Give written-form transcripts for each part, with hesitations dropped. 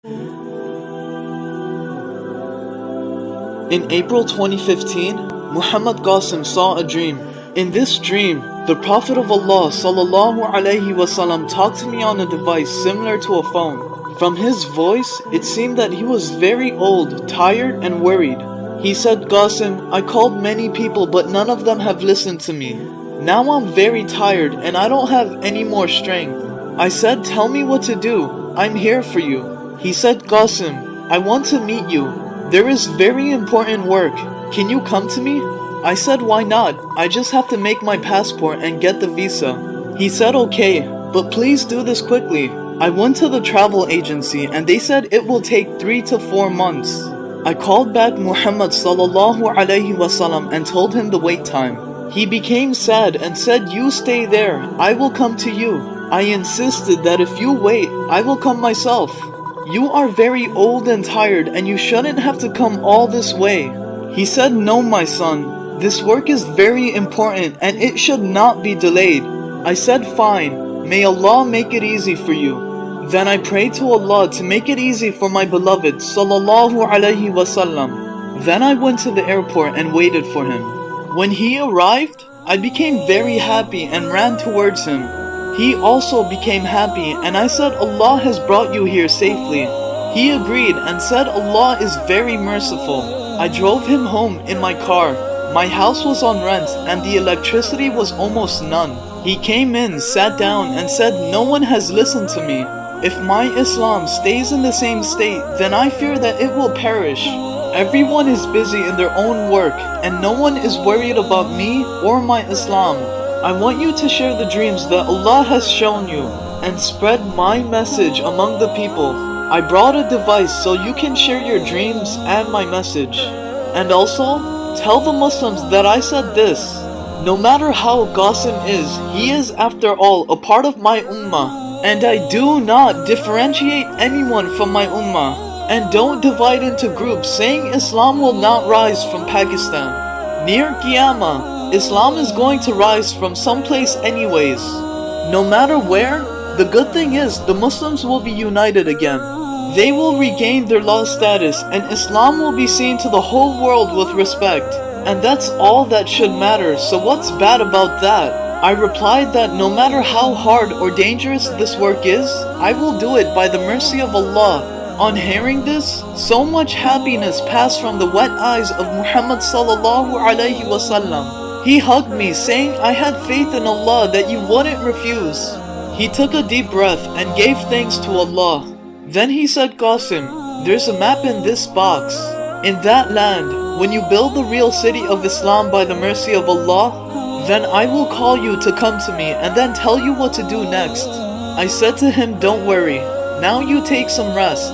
In April 2015, Muhammad Qasim saw a dream. In this dream, the Prophet of Allah ﷺ talked to me on a device similar to a phone. From his voice, it seemed that he was very old, tired, and worried. He said, "Qasim, I called many people but none of them have listened to me. Now I'm very tired and I don't have any more strength." I said, "Tell me what to do. I'm here for you." He said, "Qasim, I want to meet you. There is very important work. Can you come to me?" I said, "Why not? I just have to make my passport and get the visa." He said, "Okay, but please do this quickly." I went to the travel agency and they said it will take 3 to 4 months. I called back Muhammad ﷺ and told him the wait time. He became sad and said, "You stay there, I will come to you." I insisted that if you wait, I will come myself. "You are very old and tired and you shouldn't have to come all this way." He said, "No, my son, this work is very important and it should not be delayed." I said, "Fine, may Allah make it easy for you." Then I prayed to Allah to make it easy for my beloved ﷺ. Then I went to the airport and waited for him. When he arrived, I became very happy and ran towards him. He also became happy and I said, "Allah has brought you here safely." He agreed and said, "Allah is very merciful." I drove him home in my car. My house was on rent and the electricity was almost none. He came in, sat down and said, "No one has listened to me. If my Islam stays in the same state, then I fear that it will perish. Everyone is busy in their own work and no one is worried about me or my Islam. I want you to share the dreams that Allah has shown you and spread my message among the people. I brought a device so you can share your dreams and my message. And also, tell the Muslims that I said this. No matter how Qasim is, he is after all a part of my ummah. And I do not differentiate anyone from my ummah. And don't divide into groups saying Islam will not rise from Pakistan. Near Qiyamah, Islam is going to rise from someplace anyways. No matter where, the good thing is the Muslims will be united again. They will regain their lost status and Islam will be seen to the whole world with respect. And that's all that should matter, so what's bad about that? I replied that no matter how hard or dangerous this work is, I will do it by the mercy of Allah. On hearing this, so much happiness passed from the wet eyes of Muhammad ﷺ. He hugged me saying I had faith in Allah that you wouldn't refuse. He took a deep breath and gave thanks to Allah. Then he said, "Qasim, there's a map in this box. In that land, when you build the real city of Islam by the mercy of Allah, then I will call you to come to me and then tell you what to do next." I said to him, "Don't worry, now you take some rest.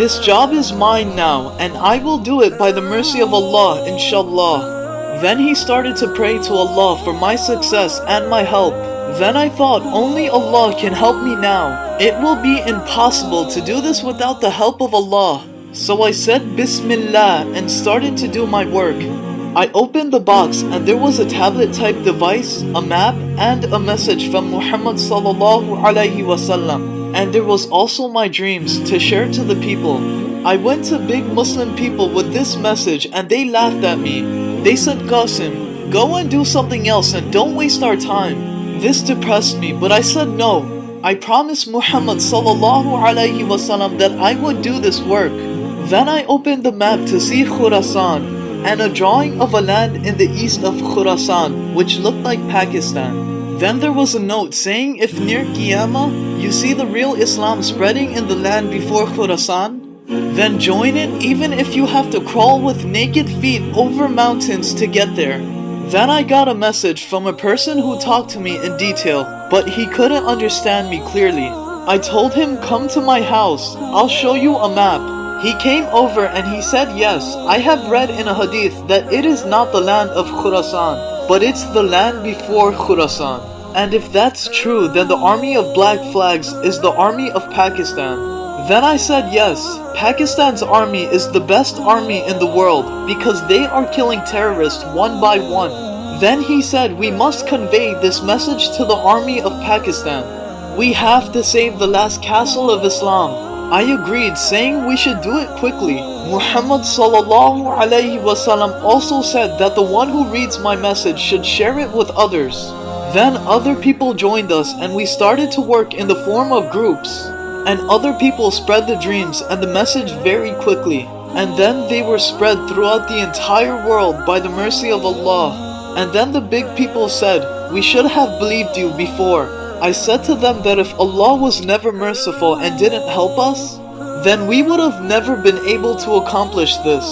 This job is mine now and I will do it by the mercy of Allah, inshallah." Then he started to pray to Allah for my success and my help. Then I thought, only Allah can help me now. It will be impossible to do this without the help of Allah. So I said Bismillah and started to do my work. I opened the box and there was a tablet type device, a map, and a message from Muhammad ﷺ. And there was also my dreams to share to the people. I went to big Muslim people with this message and they laughed at me. They said, "Qasim, go and do something else and don't waste our time." This depressed me, but I said no. I promised Muhammad ﷺ that I would do this work. Then I opened the map to see Khurasan and a drawing of a land in the east of Khurasan which looked like Pakistan. Then there was a note saying if near Qiyamah you see the real Islam spreading in the land before Khurasan, then join it even if you have to crawl with naked feet over mountains to get there. Then I got a message from a person who talked to me in detail, but he couldn't understand me clearly. I told him, "Come to my house, I'll show you a map." He came over and he said, "Yes, I have read in a hadith that it is not the land of Khurasan, but it's the land before Khurasan. And if that's true, then the army of black flags is the army of Pakistan." Then I said, "Yes, Pakistan's army is the best army in the world because they are killing terrorists one by one." Then he said, "We must convey this message to the army of Pakistan. We have to save the last castle of Islam." I agreed, saying we should do it quickly. Muhammad sallallahu alaihi wasallam also said that the one who reads my message should share it with others. Then other people joined us and we started to work in the form of groups. And other people spread the dreams and the message very quickly. And then they were spread throughout the entire world by the mercy of Allah. And then the big people said, "We should have believed you before." I said to them that if Allah was never merciful and didn't help us, then we would have never been able to accomplish this.